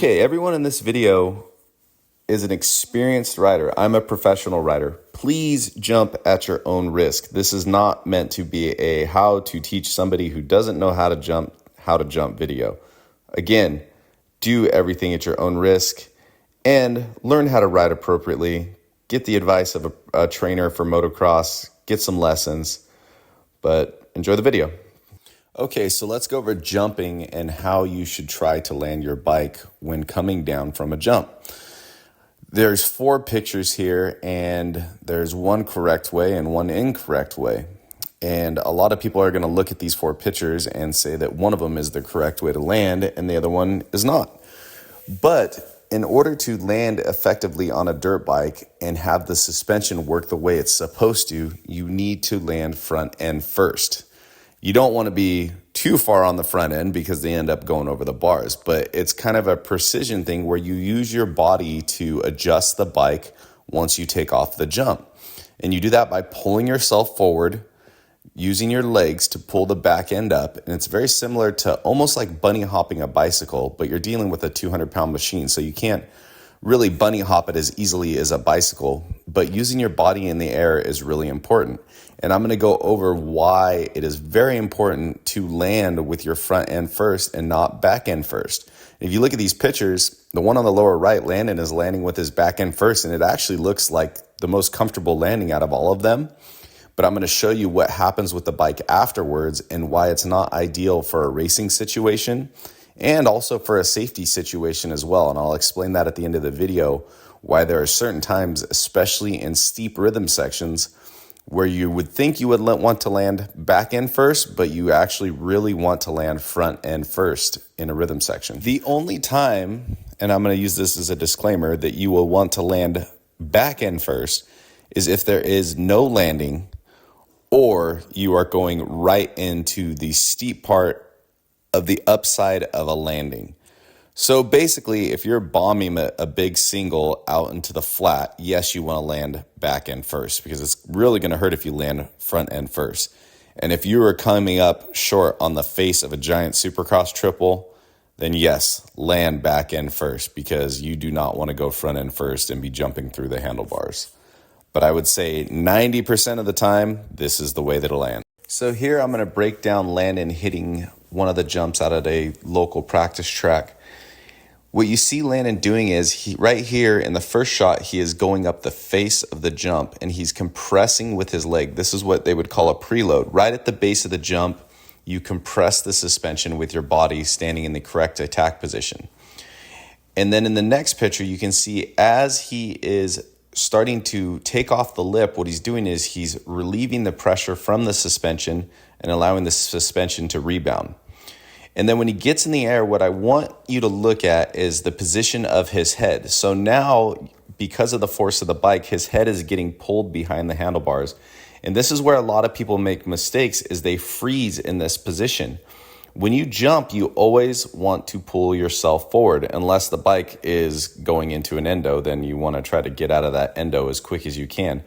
Okay, everyone in this video is an experienced rider. I'm a professional rider. Please jump at your own risk. This is not meant to be a how to teach somebody who doesn't know how to jump video. Again, do everything at your own risk and learn how to ride appropriately. Get the advice of a trainer for motocross, get some lessons, but enjoy the video. Okay, so let's go over jumping and how you should try to land your bike when coming down from a jump. There's 4 pictures here, and there's one correct way and one incorrect way. And a lot of people are going to look at these 4 pictures and say that one of them is the correct way to land and the other one is not. But in order to land effectively on a dirt bike and have the suspension work the way it's supposed to, you need to land front end first. You don't want to be too far on the front end because they end up going over the bars, but it's kind of a precision thing where you use your body to adjust the bike once you take off the jump. And you do that by pulling yourself forward, using your legs to pull the back end up. And it's very similar to almost like bunny hopping a bicycle, but you're dealing with a 200-pound machine, so you can't really bunny hop it as easily as a bicycle, but using your body in the air is really important. And I'm going to go over why it is very important to land with your front end first and not back end first. If you look at these pictures, the one on the lower right, Landon is landing with his back end first, and it actually looks like the most comfortable landing out of all of them. But I'm going to show you what happens with the bike afterwards and why it's not ideal for a racing situation and also for a safety situation as well. And I'll explain that at the end of the video, why there are certain times, especially in steep rhythm sections, where you would think you would want to land back end first, but you actually really want to land front end first in a rhythm section. The only time, and I'm going to use this as a disclaimer, that you will want to land back end first is if there is no landing or you are going right into the steep part of the upside of a landing. So basically, if you're bombing a big single out into the flat, yes, you want to land back end first because it's really going to hurt if you land front end first. And if you are coming up short on the face of a giant supercross triple, then yes, land back end first because you do not want to go front end first and be jumping through the handlebars. But I would say 90% of the time, this is the way that'll land. So here I'm going to break down Landon hitting one of the jumps out at a local practice track. What you see Landon doing is right here in the first shot, he is going up the face of the jump and he's compressing with his leg. This is what they would call a preload. Right at the base of the jump, you compress the suspension with your body standing in the correct attack position. And then in the next picture, you can see as he is starting to take off the lip, what he's doing is he's relieving the pressure from the suspension and allowing the suspension to rebound. And then when he gets in the air, what I want you to look at is the position of his head. So now, because of the force of the bike, his head is getting pulled behind the handlebars. And this is where a lot of people make mistakes, is they freeze in this position. When you jump, you always want to pull yourself forward. Unless the bike is going into an endo, then you want to try to get out of that endo as quick as you can.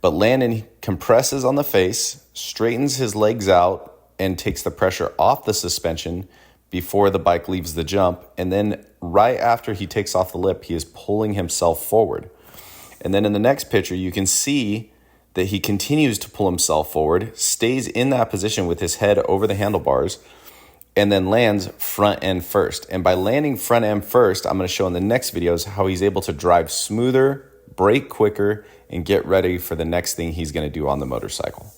But Landon compresses on the face, straightens his legs out, and takes the pressure off the suspension before the bike leaves the jump. And then right after he takes off the lip, he is pulling himself forward. And then in the next picture, you can see that he continues to pull himself forward, stays in that position with his head over the handlebars, and then lands front end first. And by landing front end first, I'm going to show in the next videos how he's able to drive smoother, brake quicker, and get ready for the next thing he's going to do on the motorcycle.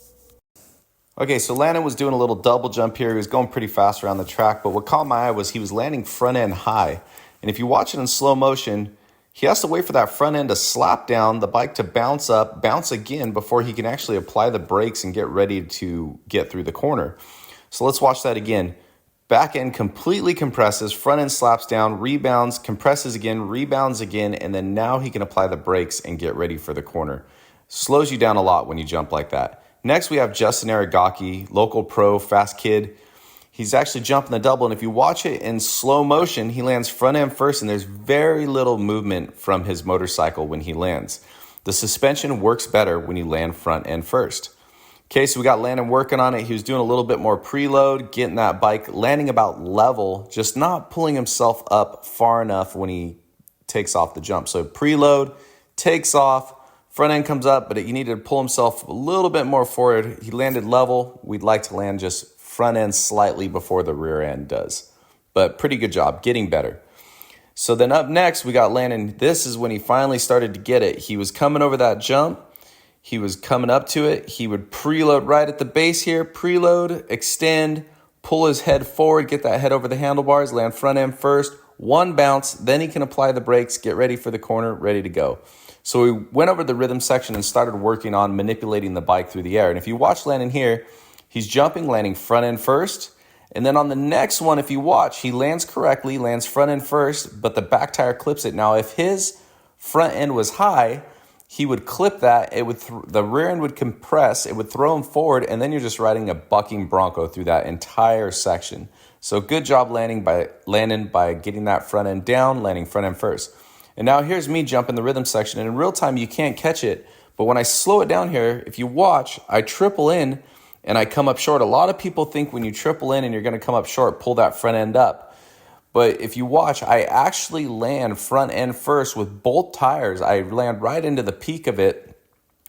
Okay, so Landon was doing a little double jump here. He was going pretty fast around the track, but what caught my eye was he was landing front end high. And if you watch it in slow motion, he has to wait for that front end to slap down, the bike to bounce up, bounce again before he can actually apply the brakes and get ready to get through the corner. So let's watch that again. Back end completely compresses, front end slaps down, rebounds, compresses again, rebounds again, and then now he can apply the brakes and get ready for the corner. Slows you down a lot when you jump like that. Next, we have Justin Aragaki, local pro, fast kid. He's actually jumping the double, and if you watch it in slow motion, he lands front end first, and there's very little movement from his motorcycle when he lands. The suspension works better when you land front end first. Okay, so we got Landon working on it. He was doing a little bit more preload, getting that bike landing about level, just not pulling himself up far enough when he takes off the jump. So preload, takes off, front end comes up, but he needed to pull himself a little bit more forward. He landed level. We'd like to land just front end slightly before the rear end does. But pretty good job, getting better. So then up next, we got Landon. This is when he finally started to get it. He was coming over that jump. He was coming up to it. He would preload right at the base here. Preload, extend, pull his head forward, get that head over the handlebars, land front end first. One bounce, then he can apply the brakes, get ready for the corner, ready to go. So we went over the rhythm section and started working on manipulating the bike through the air. And if you watch Landon here, he's jumping, landing front end first. And then on the next one, if you watch, he lands correctly, lands front end first, but the back tire clips it. Now, if his front end was high, he would clip that. It would the rear end would compress. It would throw him forward, and then you're just riding a bucking bronco through that entire section. So good job landing by getting that front end down, landing front end first. And now here's me jumping the rhythm section, and in real time you can't catch it. But when I slow it down here, if you watch, I triple in and I come up short. A lot of people think when you triple in and you're going to come up short, pull that front end up. But if you watch, I actually land front end first with both tires. I land right into the peak of it.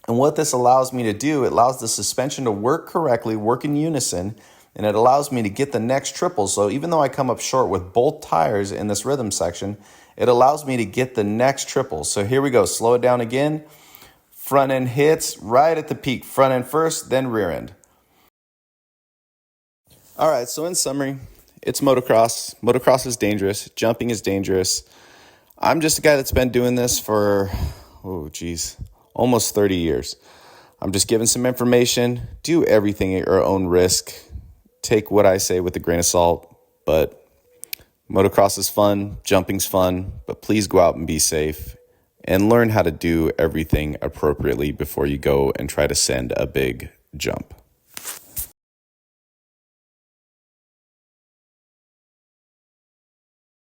And what this allows me to do, it allows the suspension to work correctly, work in unison, and it allows me to get the next triple. So even though I come up short with both tires in this rhythm section, it allows me to get the next triple. So here we go. Slow it down again. Front end hits right at the peak. Front end first, then rear end. All right, so in summary, it's motocross. Motocross is dangerous. Jumping is dangerous. I'm just a guy that's been doing this for, almost 30 years. I'm just giving some information. Do everything at your own risk. Take what I say with a grain of salt, but motocross is fun. Jumping's fun, but please go out and be safe and learn how to do everything appropriately before you go and try to send a big jump.